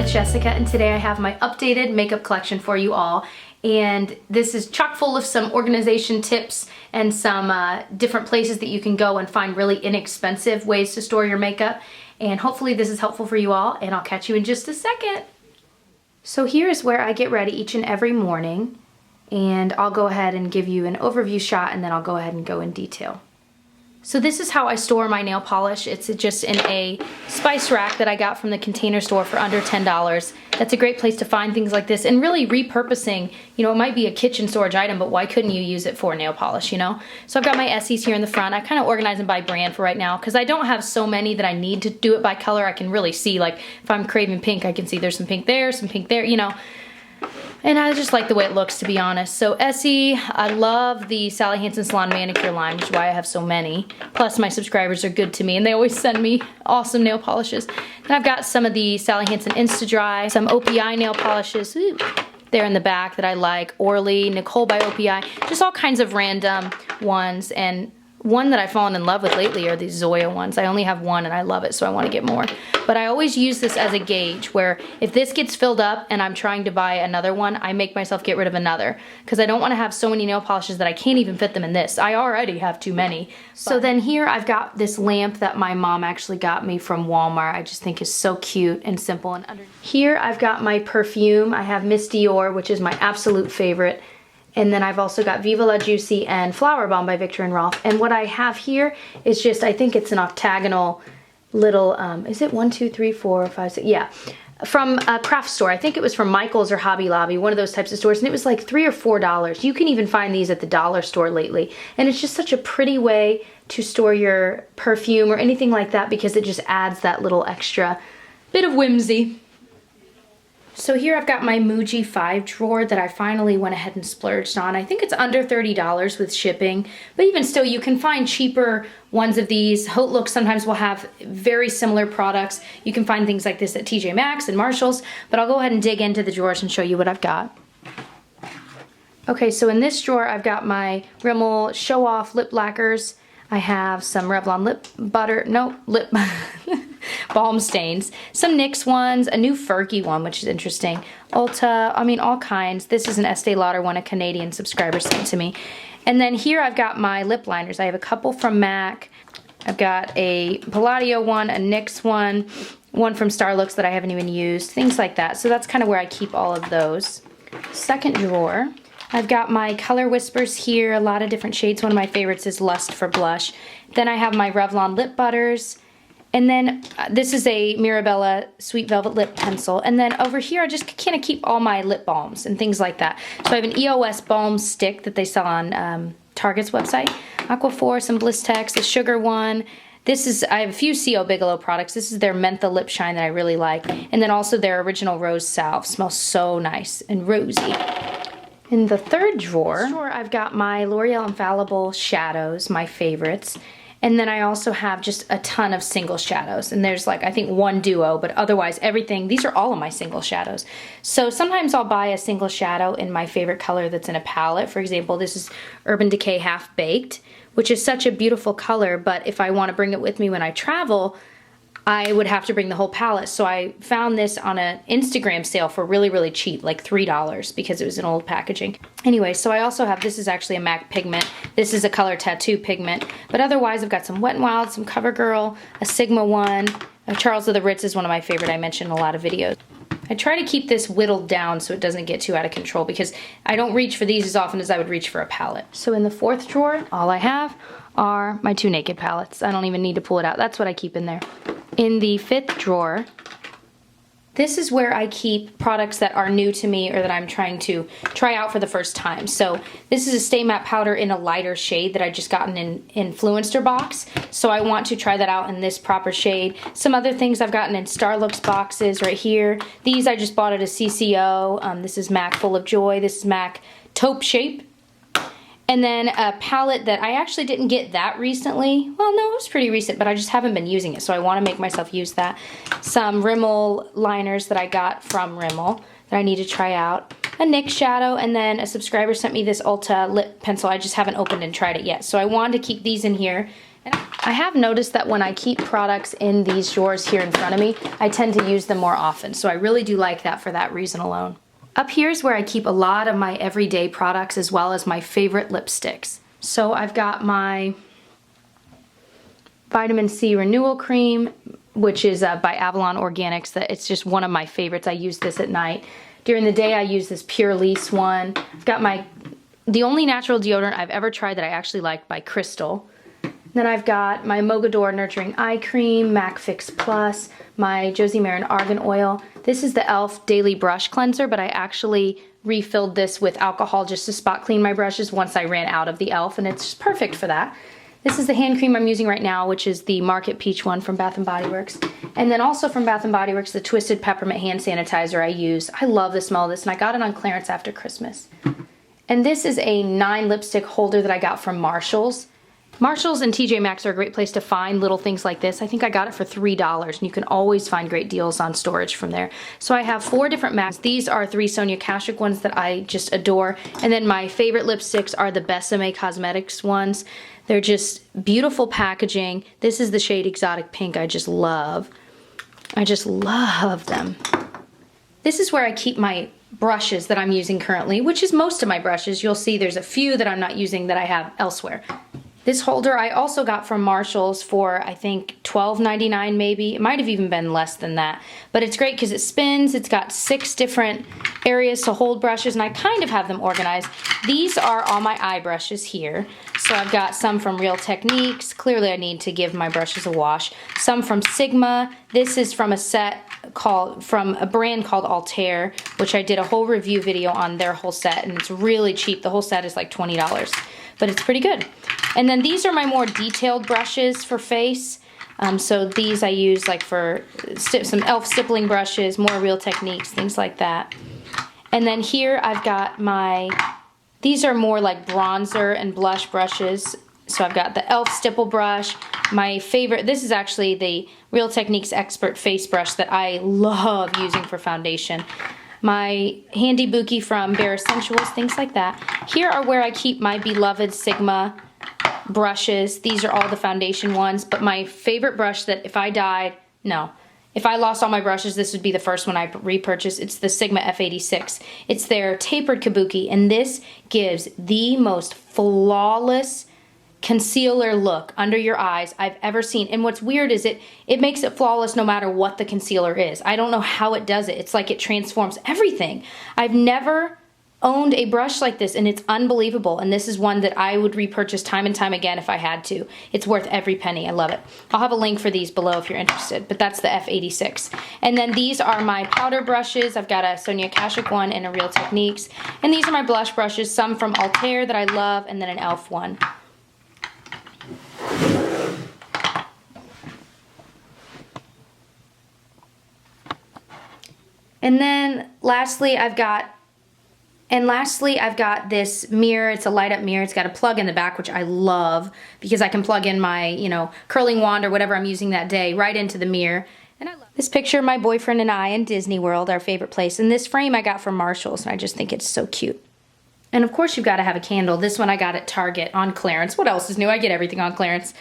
with Jessica, and today I have my updated makeup collection for you all. And this is chock full of some organization tips and some different places that you can go and find really inexpensive ways to store your makeup. And hopefully this is helpful for you all, and I'll catch you in just a second. So here's where I get ready each and every morning, and I'll go ahead and give you an overview shot, and then I'll go ahead and go in detail. So this is how I store my nail polish. It's just in a spice rack that I got from the Container Store for under $10. That's a great place to find things like this, and really repurposing, you know, it might be a kitchen storage item, but why couldn't you use it for nail polish, you know? So I've got my Essies here in the front. I kind of organize them by brand for right now because I don't have so many that I need to do it by color. I can really see, like, if I'm craving pink, I can see there's some pink there, you know. And I just like the way it looks, to be honest. So Essie, I love the Sally Hansen Salon Manicure line, which is why I have so many. Plus my subscribers are good to me and they always send me awesome nail polishes. Then I've got some of the Sally Hansen Insta-Dry, some OPI nail polishes. Ooh, there in the back that I like. Orly, Nicole by OPI, just all kinds of random ones. And one that I've fallen in love with lately are these Zoya ones. I only have one and I love it, so I want to get more. But I always use this as a gauge where if this gets filled up and I'm trying to buy another one, I make myself get rid of another because I don't want to have so many nail polishes that I can't even fit them in this. I already have too many. So then here I've got this lamp that my mom actually got me from Walmart. I just think is so cute and simple. And here I've got my perfume. I have Miss Dior, which is my absolute favorite. And then I've also got Viva La Juicy and Flower Bomb by Viktor & Rolf. And what I have here is just, I think it's an octagonal little, is it 1, 2, 3, 4, 5, 6? Yeah, from a craft store. I think it was from Michael's or Hobby Lobby, one of those types of stores. And it was like $3 or $4. You can even find these at the dollar store lately. And it's just such a pretty way to store your perfume or anything like that because it just adds that little extra bit of whimsy. So here I've got my Muji 5 drawer that I finally went ahead and splurged on. I think it's under $30 with shipping, but even still you can find cheaper ones of these. Haute Look sometimes will have very similar products. You can find things like this at TJ Maxx and Marshall's, but I'll go ahead and dig into the drawers and show you what I've got. Okay, so in this drawer I've got my Rimmel Show Off Lip Lacquers. I have some Revlon lip balm stains, some NYX ones, a new Fergie one, which is interesting, Ulta, I mean all kinds. This is an Estee Lauder one a Canadian subscriber sent to me. And then here I've got my lip liners. I have a couple from MAC. I've got a Palladio one, a NYX one from Starlux that I haven't even used, things like that. So that's kind of where I keep all of those. Second drawer, I've got my Color Whispers here, a lot of different shades. One of my favorites is Lust for Blush. Then I have my Revlon Lip Butters. And then this is a Mirabella Sweet Velvet Lip Pencil. And then over here I just kind of keep all my lip balms and things like that. So I have an EOS balm stick that they sell on Target's website. Aquaphor, some Blistex, a sugar one. This is, I have a few CO Bigelow products. This is their Mentha Lip Shine that I really like. And then also their original Rose Salve. Smells so nice and rosy. In the third drawer, I've got my L'Oreal Infallible shadows, my favorites. And then I also have just a ton of single shadows. And there's like, I think one duo, but otherwise everything, these are all of my single shadows. So sometimes I'll buy a single shadow in my favorite color that's in a palette. For example, this is Urban Decay Half Baked, which is such a beautiful color, but if I want to bring it with me when I travel, I would have to bring the whole palette. So I found this on an Instagram sale for really, really cheap, like $3 because it was in old packaging. Anyway, so I also have, this is actually a MAC pigment. This is a color tattoo pigment. But otherwise I've got some Wet n Wild, some CoverGirl, a Sigma one. Charles of the Ritz is one of my favorite. I mentioned in a lot of videos. I try to keep this whittled down so it doesn't get too out of control because I don't reach for these as often as I would reach for a palette. So in the fourth drawer, all I have are my 2 Naked palettes. I don't even need to pull it out. That's what I keep in there. In the fifth drawer, this is where I keep products that are new to me or that I'm trying to try out for the first time. So this is a Stay Matte powder in a lighter shade that I just gotten in Influencer box. So I want to try that out in this proper shade. Some other things I've gotten in Starlux boxes right here. These I just bought at a CCO. This is MAC Full of Joy. This is MAC Taupe Shape. And then a palette that I actually didn't get that recently. Well, no, it was pretty recent, but I just haven't been using it, so I want to make myself use that. Some Rimmel liners that I got from Rimmel that I need to try out. A NYX shadow, and then a subscriber sent me this Ulta lip pencil. I just haven't opened and tried it yet. So I wanted to keep these in here I have noticed that when I keep products in these drawers here in front of me, I tend to use them more often. So I really do like that for that reason alone. Up here is where I keep a lot of my everyday products as well as my favorite lipsticks. So I've got my Vitamin C Renewal Cream, which is by Avalon Organics. It's just one of my favorites. I use this at night. During the day I use this Pure Lease one. I've got the only natural deodorant I've ever tried that I actually like by Crystal. Then I've got my Mogador Nurturing Eye Cream, MAC Fix Plus, my Josie Maran Argan Oil. This is the e.l.f. Daily Brush Cleanser, but I actually refilled this with alcohol just to spot clean my brushes once I ran out of the e.l.f. and it's just perfect for that. This is the hand cream I'm using right now, which is the Market Peach one from Bath & Body Works. And then also from Bath & Body Works, the Twisted Peppermint Hand Sanitizer I use. I love the smell of this, and I got it on clearance after Christmas. And this is a 9 lipstick holder that I got from Marshall's. Marshalls and TJ Maxx are a great place to find little things like this. I think I got it for $3, and you can always find great deals on storage from there. So I have 4 different MACs. These are 3 Sonia Kashuk ones that I just adore. And then my favorite lipsticks are the Besame Cosmetics ones. They're just beautiful packaging. This is the shade Exotic Pink. I just love. I just love them. This is where I keep my brushes that I'm using currently, which is most of my brushes. You'll see there's a few that I'm not using that I have elsewhere. This holder I also got from Marshall's for, I think, $12.99 maybe. It might have even been less than that. But it's great because it spins. It's got 6 different areas to hold brushes, and I kind of have them organized. These are all my eye brushes here. So I've got some from Real Techniques. Clearly I need to give my brushes a wash. Some from Sigma. This is from a set from a brand called Altair, which I did a whole review video on their whole set, and it's really cheap. The whole set is like $20, but it's pretty good. And then these are my more detailed brushes for face. So these I use like for some e.l.f. stippling brushes, more Real Techniques, things like that. And then here I've got these are more like bronzer and blush brushes. So I've got the e.l.f. stipple brush. My favorite, this is actually the Real Techniques Expert Face Brush that I love using for foundation. My Handy Buki from Bare Essentials, things like that. Here are where I keep my beloved Sigma brushes. These are all the foundation ones, but my favorite brush that if I lost all my brushes, this would be the first one I repurchased. It's the Sigma F86. It's their Tapered Kabuki, and this gives the most flawless concealer look under your eyes I've ever seen. And what's weird is it makes it flawless no matter what the concealer is. I don't know how it does it. It's like it transforms everything. I've never owned a brush like this, and it's unbelievable. And this is one that I would repurchase time and time again if I had to. It's worth every penny. I love it. I'll have a link for these below if you're interested, but that's the F86. And then these are my powder brushes. I've got a Sonia Kashuk one and a Real Techniques. And these are my blush brushes, some from Altair that I love, and then an e.l.f. one. And then lastly, I've got this mirror. It's a light up mirror. It's got a plug in the back, which I love because I can plug in my, curling wand or whatever I'm using that day right into the mirror. And I love this picture of my boyfriend and I in Disney World, our favorite place. And this frame I got from Marshall's, and I just think it's so cute. And of course you've got to have a candle. This one I got at Target on clearance. What else is new? I get everything on clearance.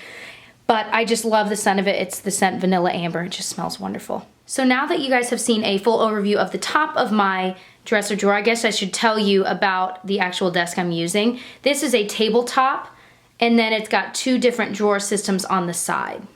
But I just love the scent of it. It's the scent Vanilla Amber. It just smells wonderful. So now that you guys have seen a full overview of the top of my dresser drawer, I guess I should tell you about the actual desk I'm using. This is a tabletop, and then it's got 2 different drawer systems on the side.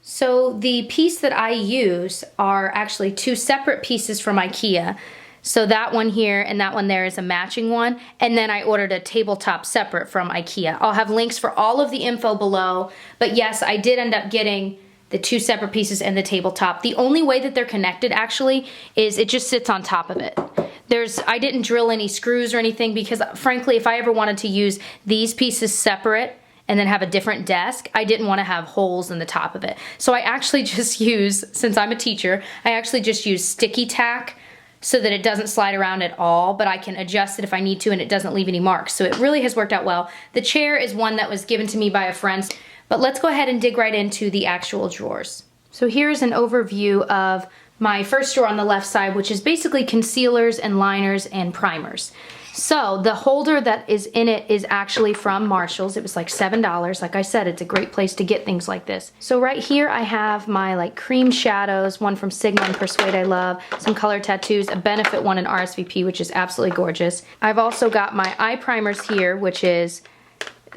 So the piece that I use are actually 2 separate pieces from IKEA. So that one here and that one there is a matching one, and then I ordered a tabletop separate from IKEA. I'll have links for all of the info below, but yes, I did end up getting the 2 separate pieces and the tabletop. The only way that they're connected actually is it just sits on top of it. I didn't drill any screws or anything because frankly, if I ever wanted to use these pieces separate and then have a different desk, I didn't want to have holes in the top of it. So I actually just use, since I'm a teacher, I actually just use sticky tack so that it doesn't slide around at all, but I can adjust it if I need to and it doesn't leave any marks. So it really has worked out well. The chair is one that was given to me by a friend, but let's go ahead and dig right into the actual drawers. So here's an overview of my first drawer on the left side, which is basically concealers and liners and primers. So the holder that is in it is actually from Marshall's. It was like $7. Like I said, it's a great place to get things like this. So right here I have my like cream shadows, one from Sigma and Persuade I love, some color tattoos, a Benefit one in RSVP, which is absolutely gorgeous. I've also got my eye primers here, which is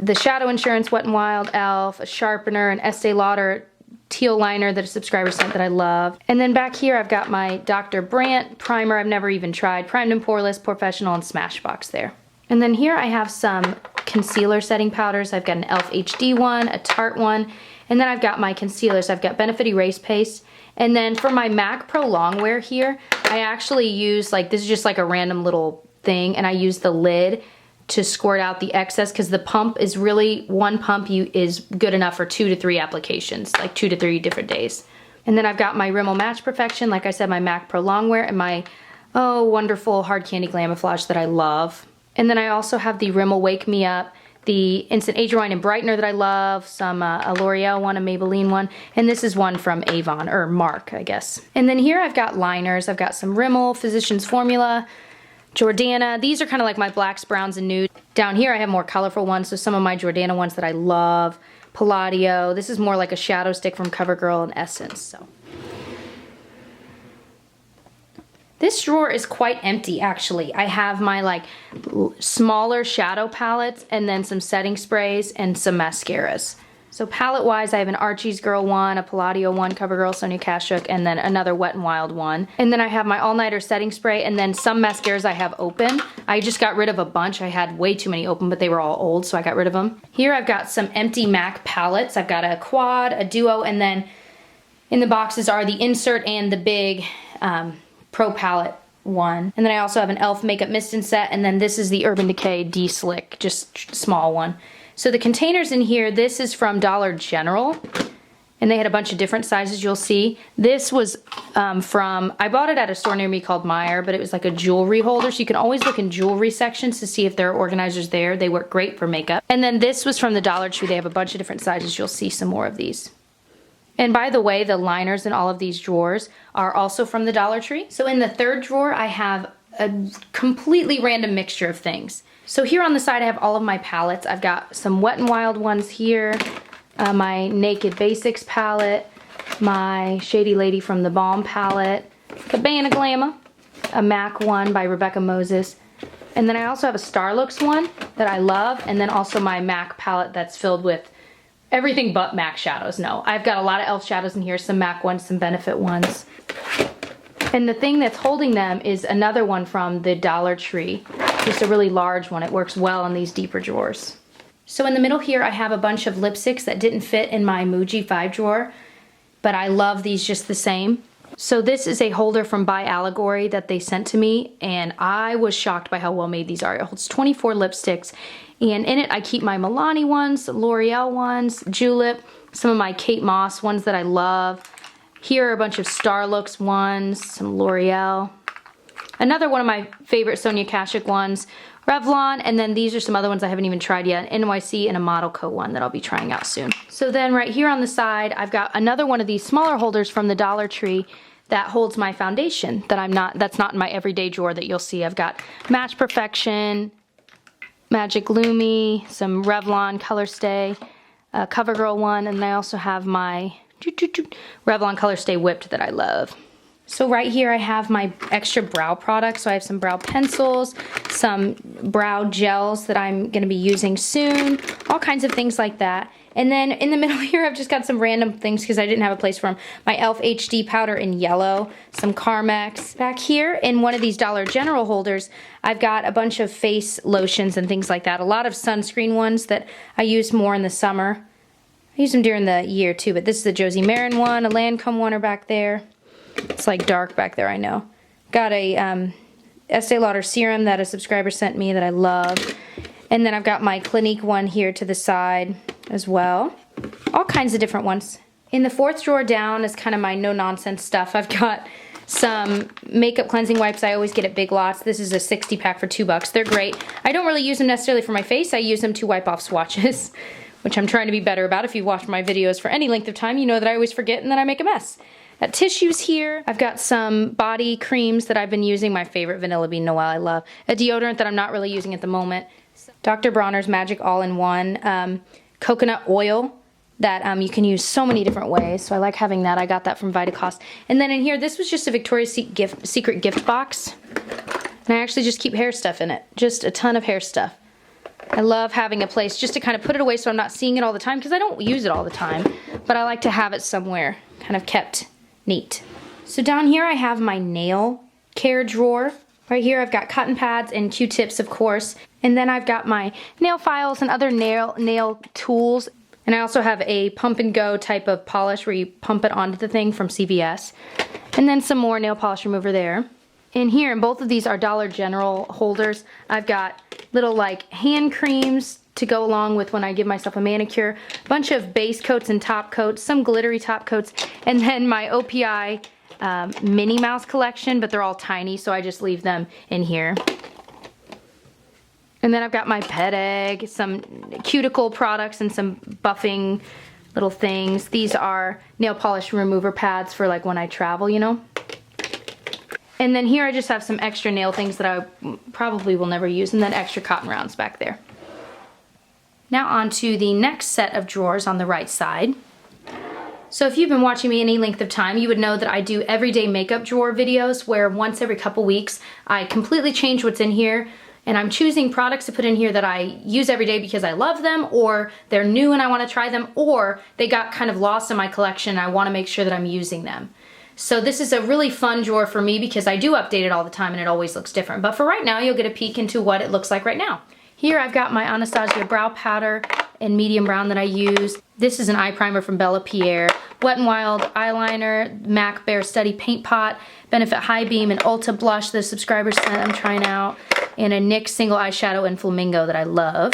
the Shadow Insurance Wet n Wild e.l.f., a sharpener, an Estee Lauder teal liner that a subscriber sent that I love. And then back here I've got my Dr. Brandt primer I've never even tried, Primed and Poreless, Professional, and Smashbox there. And then here I have some concealer setting powders. I've got an e.l.f. HD one, a Tarte one, and then I've got my concealers. I've got Benefit Erase Paste. And then for my MAC Pro Longwear here, I actually use, like, this is just like a random little thing, and I use the lid to squirt out the excess, because the pump is really, one pump is good enough for 2 to 3 applications, like 2 to 3 different days. And then I've got my Rimmel Match Perfection, like I said, my MAC Pro Longwear, and my, oh, wonderful Hard Candy Glamouflage that I love. And then I also have the Rimmel Wake Me Up, the Instant Age Rewind and Brightener that I love, some a L'Oreal one, a Maybelline one, and this is one from Avon, or Mark, I guess. And then here I've got liners. I've got some Rimmel, Physicians Formula, Jordana. These are kind of like my blacks, browns, and nude. Down here I have more colorful ones, so some of my Jordana ones that I love. Palladio. This is more like a shadow stick from CoverGirl and Essence. So this drawer is quite empty, actually. I have my like smaller shadow palettes and then some setting sprays and some mascaras. So palette-wise, I have an Archie's Girl one, a Palladio one, CoverGirl, Sonia Kashuk, and then another Wet n Wild one. And then I have my all-nighter setting spray, and then some mascaras I have open. I just got rid of a bunch. I had way too many open, but they were all old, so I got rid of them. Here I've got some empty MAC palettes. I've got a quad, a duo, and then in the boxes are the insert and the big Pro Palette one. And then I also have an e.l.f. Makeup Mist and Set, and then this is the Urban Decay D-Slick, just small one. So the containers in here, this is from Dollar General, and they had a bunch of different sizes, you'll see. This was I bought it at a store near me called Meijer, but it was like a jewelry holder, so you can always look in jewelry sections to see if there are organizers there. They work great for makeup. And then this was from the Dollar Tree. They have a bunch of different sizes. You'll see some more of these. And by the way, the liners in all of these drawers are also from the Dollar Tree. So in the third drawer, I have a completely random mixture of things. So here on the side, I have all of my palettes. I've got some Wet n Wild ones here, my Naked Basics palette, my Shady Lady from the Balm palette, Cabana Glamour, a MAC one by Rebecca Moses, and then I also have a STARBOX one that I love, and then also my MAC palette that's filled with everything but MAC shadows. No, I've got a lot of e.l.f. shadows in here, some MAC ones, some Benefit ones. And the thing that's holding them is another one from the Dollar Tree. Just a really large one. It works well in these deeper drawers. So in the middle here, I have a bunch of lipsticks that didn't fit in my Muji 5 drawer, but I love these just the same. So this is a holder from By Allegory that they sent to me, and I was shocked by how well made these are. It holds 24 lipsticks, and in it I keep my Milani ones, L'Oreal ones, Julep, some of my Kate Moss ones that I love. Here are a bunch of STARBOX ones, some L'Oreal. Another one of my favorite Sonia Kashuk ones, Revlon, and then these are some other ones I haven't even tried yet, NYC and a Model Co one that I'll be trying out soon. So then right here on the side, I've got another one of these smaller holders from the Dollar Tree that holds my foundation that's not in my everyday drawer that you'll see. I've got Match Perfection, Magic Lumi, some Revlon Color Stay, a CoverGirl one, and I also have my Revlon Color Stay Whipped that I love. So right here I have my extra brow products. So I have some brow pencils, some brow gels that I'm going to be using soon, all kinds of things like that. And then in the middle here I've just got some random things because I didn't have a place for them. My e.l.f. HD powder in yellow, some Carmex. Back here in one of these Dollar General holders, I've got a bunch of face lotions and things like that. A lot of sunscreen ones that I use more in the summer. I use them during the year too, but this is the Josie Maran one, a Lancome one are back there. It's like dark back there, I know. Got a Estee Lauder serum that a subscriber sent me that I love. And then I've got my Clinique one here to the side as well. All kinds of different ones. In the fourth drawer down is kind of my no-nonsense stuff. I've got some makeup cleansing wipes I always get at Big Lots. This is a 60 pack for $2. They're great. I don't really use them necessarily for my face. I use them to wipe off swatches, which I'm trying to be better about. If you've watched my videos for any length of time, you know that I always forget and then I make a mess. Got tissues here. I've got some body creams that I've been using. My favorite, Vanilla Bean Noel, I love. A deodorant that I'm not really using at the moment. Dr. Bronner's Magic All-in-One coconut oil that you can use so many different ways. So I like having that. I got that from Vitacost. And then in here, this was just a Victoria's Secret gift box. And I actually just keep hair stuff in it. Just a ton of hair stuff. I love having a place just to kind of put it away so I'm not seeing it all the time, because I don't use it all the time, but I like to have it somewhere kind of kept neat. So down here I have my nail care drawer. Right here I've got cotton pads and Q-tips, of course, and then I've got my nail files and other nail tools, and I also have a pump and go type of polish where you pump it onto the thing from CVS, and then some more nail polish remover there. In here, and both of these are Dollar General holders, I've got little like hand creams to go along with when I give myself a manicure, a bunch of base coats and top coats, some glittery top coats, and then my OPI Minnie Mouse collection, but they're all tiny, so I just leave them in here. And then I've got my pet egg, some cuticle products, and some buffing little things. These are nail polish remover pads for like when I travel, you know. And then here I just have some extra nail things that I probably will never use, and then extra cotton rounds back there. Now on to the next set of drawers on the right side. So if you've been watching me any length of time, you would know that I do everyday makeup drawer videos where once every couple weeks I completely change what's in here, and I'm choosing products to put in here that I use every day because I love them, or they're new and I want to try them, or they got kind of lost in my collection and I want to make sure that I'm using them. So this is a really fun drawer for me because I do update it all the time and it always looks different. But for right now, you'll get a peek into what it looks like right now. Here I've got my Anastasia brow powder in medium brown that I use. This is an eye primer from Bella Pierre. Wet n Wild eyeliner, MAC Bare Study paint pot, Benefit High Beam and Ulta blush the subscribers sent I'm trying out, and a NYX single eyeshadow in Flamingo that I love.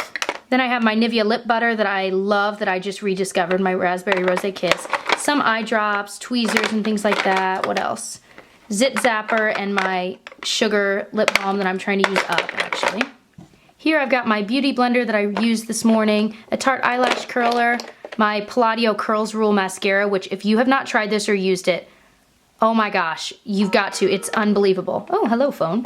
Then I have my Nivea lip butter that I love, that I just rediscovered, my Raspberry Rose Kiss. Some eye drops, tweezers, and things like that. What else? Zit Zapper and my sugar lip balm that I'm trying to use up, actually. Here I've got my beauty blender that I used this morning, a Tarte eyelash curler, my Palladio Curls Rule mascara, which if you have not tried this or used it, oh my gosh, you've got to. It's unbelievable. Oh, hello phone.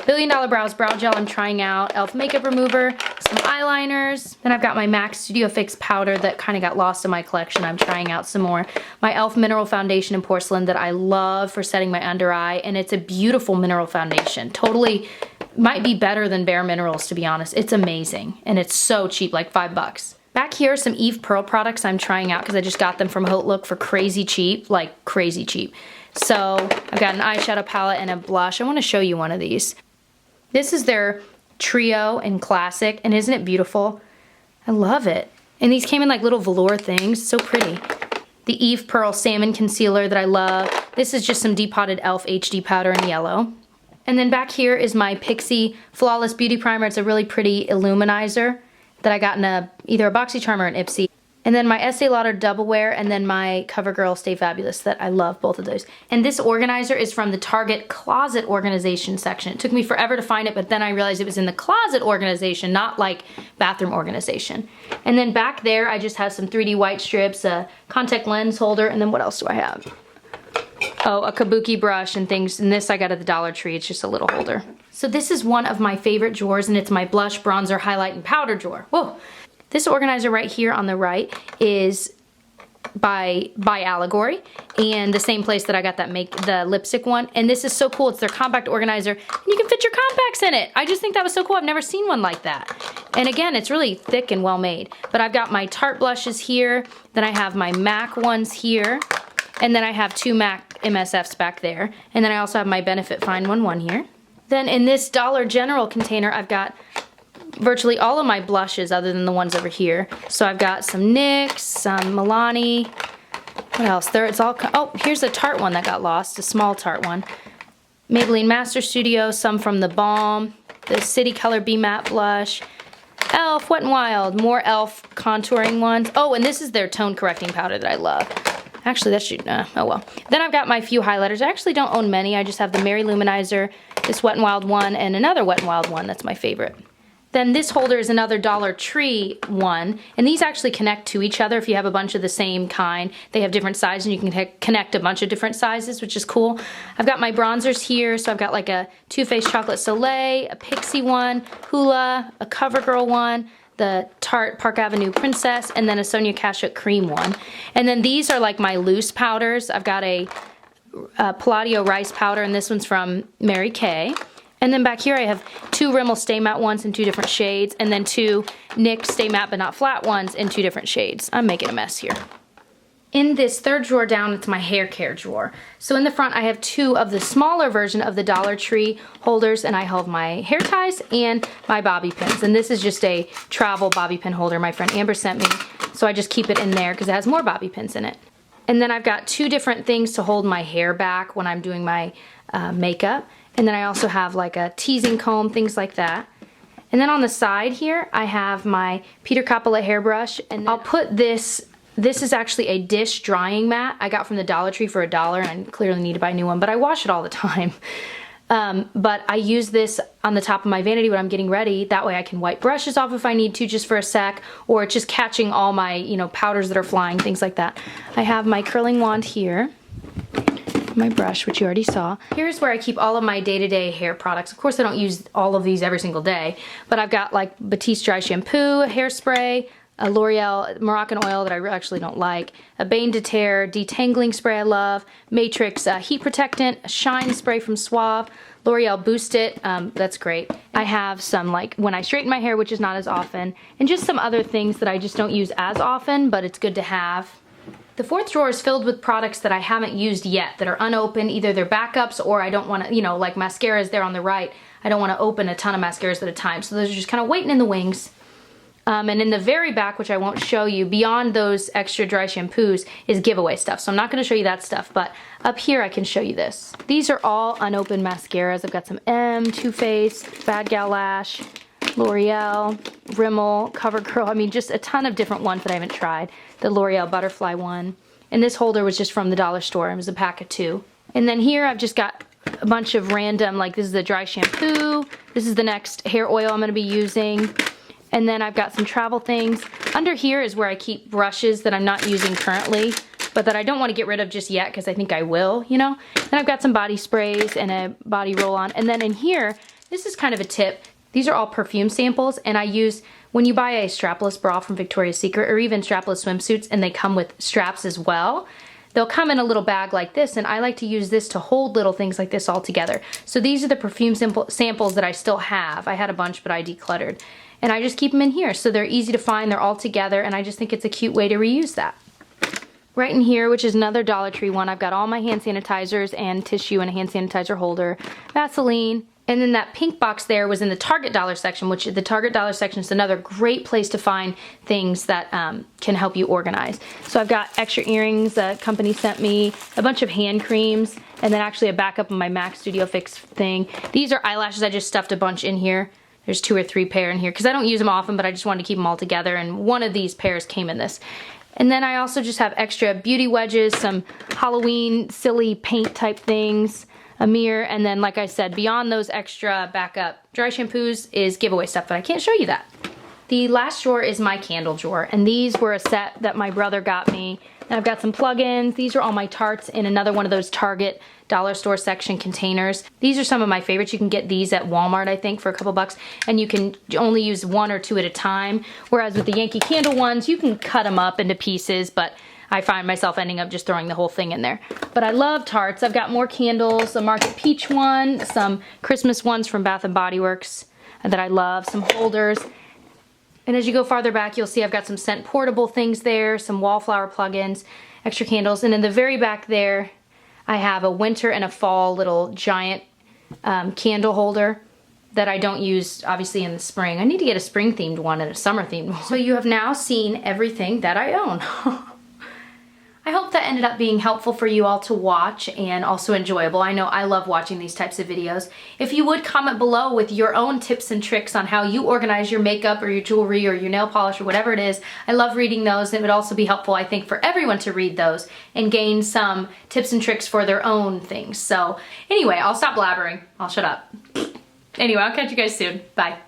Billion Dollar Brows Brow Gel I'm trying out, e.l.f. makeup remover, some eyeliners. Then I've got my MAC Studio Fix powder that kind of got lost in my collection. I'm trying out some more. My e.l.f. mineral foundation in porcelain that I love for setting my under eye, and it's a beautiful mineral foundation. Totally might be better than Bare Minerals, to be honest. It's amazing, and it's so cheap, like $5. Back here are some Eve Pearl products I'm trying out because I just got them from Haute Look for crazy cheap, like crazy cheap. So I've got an eyeshadow palette and a blush. I want to show you one of these. This is their Trio and Classic, and isn't it beautiful? I love it. And these came in like little velour things, so pretty. The Eve Pearl Salmon Concealer that I love. This is just some depotted e.l.f. HD powder in yellow. And then back here is my Pixi Flawless Beauty Primer. It's a really pretty illuminizer that I got in either a BOXYCHARM or an IPSY. And then my Estee Lauder Double Wear, and then my CoverGirl Stay Fabulous that I love, both of those. And this organizer is from the Target Closet Organization section. It took me forever to find it, but then I realized it was in the closet organization, not like bathroom organization. And then back there, I just have some 3D white strips, a contact lens holder, and then what else do I have? Oh, a Kabuki brush and things, and this I got at the Dollar Tree. It's just a little holder. So this is one of my favorite drawers, and it's my blush, bronzer, highlight, and powder drawer. Whoa! This organizer right here on the right is by Allegory, and the same place that I got that the lipstick one. And this is so cool. It's their compact organizer, and you can fit your compacts in it. I just think that was so cool. I've never seen one like that. And again, it's really thick and well made. But I've got my Tarte blushes here, then I have my MAC ones here, and then I have two MAC MSFs back there, and then I also have my Benefit Fine one here. Then in this Dollar General container, I've got virtually all of my blushes other than the ones over here. So I've got some NYX, some Milani. What else? It's all, oh, here's a Tarte one that got lost, a small Tarte one. Maybelline Master Studio, some from the Balm, the City Color Be Matte Blush, e.l.f. Wet n Wild, more e.l.f. contouring ones. Oh, and this is their tone correcting powder that I love. Actually, that should, oh well. Then I've got my few highlighters. I actually don't own many. I just have the Mary Luminizer, this Wet n Wild one, and another Wet n Wild one. That's my favorite. Then this holder is another Dollar Tree one, and these actually connect to each other. If you have a bunch of the same kind, they have different sizes, and you can connect a bunch of different sizes, which is cool. I've got my bronzers here, so I've got like a Too Faced Chocolate Soleil, a Pixie one, Hoola, a CoverGirl one, the Tarte Park Avenue Princess, and then a Sonia Kashuk Cream one. And then these are like my loose powders. I've got a Palladio Rice powder, and this one's from Mary Kay. And then back here I have 2 Rimmel Stay Matte ones in 2 different shades, and then 2 NYX Stay Matte but Not Flat ones in 2 different shades. I'm making a mess here. In this third drawer down, it's my hair care drawer. So in the front I have 2 of the smaller version of the Dollar Tree holders, and I have my hair ties and my bobby pins. And this is just a travel bobby pin holder my friend Amber sent me, so I just keep it in there because it has more bobby pins in it. And then I've got 2 different things to hold my hair back when I'm doing my makeup. And then I also have like a teasing comb, things like that. And then on the side here, I have my Peter Coppola hairbrush, and I'll put this is actually a dish drying mat I got from the Dollar Tree for $1, and I clearly need to buy a new one, but I wash it all the time. But I use this on the top of my vanity when I'm getting ready. That way I can wipe brushes off if I need to just for a sec, or it's just catching all my, you know, powders that are flying, things like that. I have my curling wand here, my brush, which you already saw. Here's where I keep all of my day-to-day hair products. Of course, I don't use all of these every single day, but I've got like Batiste Dry Shampoo, hairspray, a L'Oreal Moroccan oil that I actually don't like, a Bane de Terre detangling spray I love, Matrix heat protectant, a shine spray from Suave, L'Oreal Boost It, that's great. I have some like when I straighten my hair, which is not as often, and just some other things that I just don't use as often, but it's good to have. The fourth drawer is filled with products that I haven't used yet, that are unopened. Either they're backups or I don't want to, you know, like mascaras there on the right. I don't want to open a ton of mascaras at a time. So those are just kind of waiting in the wings. And in the very back, which I won't show you, beyond those extra dry shampoos is giveaway stuff. So I'm not going to show you that stuff, but up here I can show you this. These are all unopened mascaras. I've got some Too Faced, Bad Gal Lash, L'Oreal, Rimmel, CoverGirl. I mean, just a ton of different ones that I haven't tried. The L'Oreal Butterfly one. And this holder was just from the dollar store. It was a pack of 2. And then here I've just got a bunch of random, like this is the dry shampoo. This is the next hair oil I'm going to be using. And then I've got some travel things. Under here is where I keep brushes that I'm not using currently, but that I don't want to get rid of just yet because I think I will, you know. Then I've got some body sprays and a body roll-on. And then in here, this is kind of a tip. These are all perfume samples, and I use, when you buy a strapless bra from Victoria's Secret or even strapless swimsuits and they come with straps as well, they'll come in a little bag like this, and I like to use this to hold little things like this all together. So these are the perfume samples that I still have. I had a bunch, but I decluttered. And I just keep them in here, so they're easy to find, they're all together, and I just think it's a cute way to reuse that. Right in here, which is another Dollar Tree one, I've got all my hand sanitizers and tissue and a hand sanitizer holder, Vaseline, and then that pink box there was in the Target dollar section, which the Target dollar section is another great place to find things that can help you organize. So I've got extra earrings a company sent me, a bunch of hand creams, and then actually a backup of my MAC Studio Fix thing. These are eyelashes. I just stuffed a bunch in here. There's 2 or 3 pair in here because I don't use them often, but I just wanted to keep them all together, and one of these pairs came in this. And then I also just have extra beauty wedges, some Halloween silly paint type things, a mirror, and then like I said, beyond those extra backup dry shampoos is giveaway stuff, but I can't show you that. The last drawer is my candle drawer, and these were a set that my brother got me. And I've got some plug-ins. These are all my tarts in another one of those Target dollar store section containers. These are some of my favorites. You can get these at Walmart, I think, for a couple bucks, and you can only use 1 or 2 at a time. Whereas with the Yankee Candle ones, you can cut them up into pieces, but I find myself ending up just throwing the whole thing in there. But I love tarts. I've got more candles, a Market Peach one, some Christmas ones from Bath & Body Works that I love, some holders. And as you go farther back, you'll see I've got some scent portable things there, some wallflower plugins, extra candles. And in the very back there, I have a winter and a fall little giant candle holder that I don't use, obviously, in the spring. I need to get a spring-themed one and a summer-themed one. So you have now seen everything that I own. I hope that ended up being helpful for you all to watch and also enjoyable. I know I love watching these types of videos. If you would comment below with your own tips and tricks on how you organize your makeup or your jewelry or your nail polish or whatever it is, I love reading those. It would also be helpful, I think, for everyone to read those and gain some tips and tricks for their own things. So anyway, I'll stop blabbering. I'll shut up. Anyway, I'll catch you guys soon. Bye.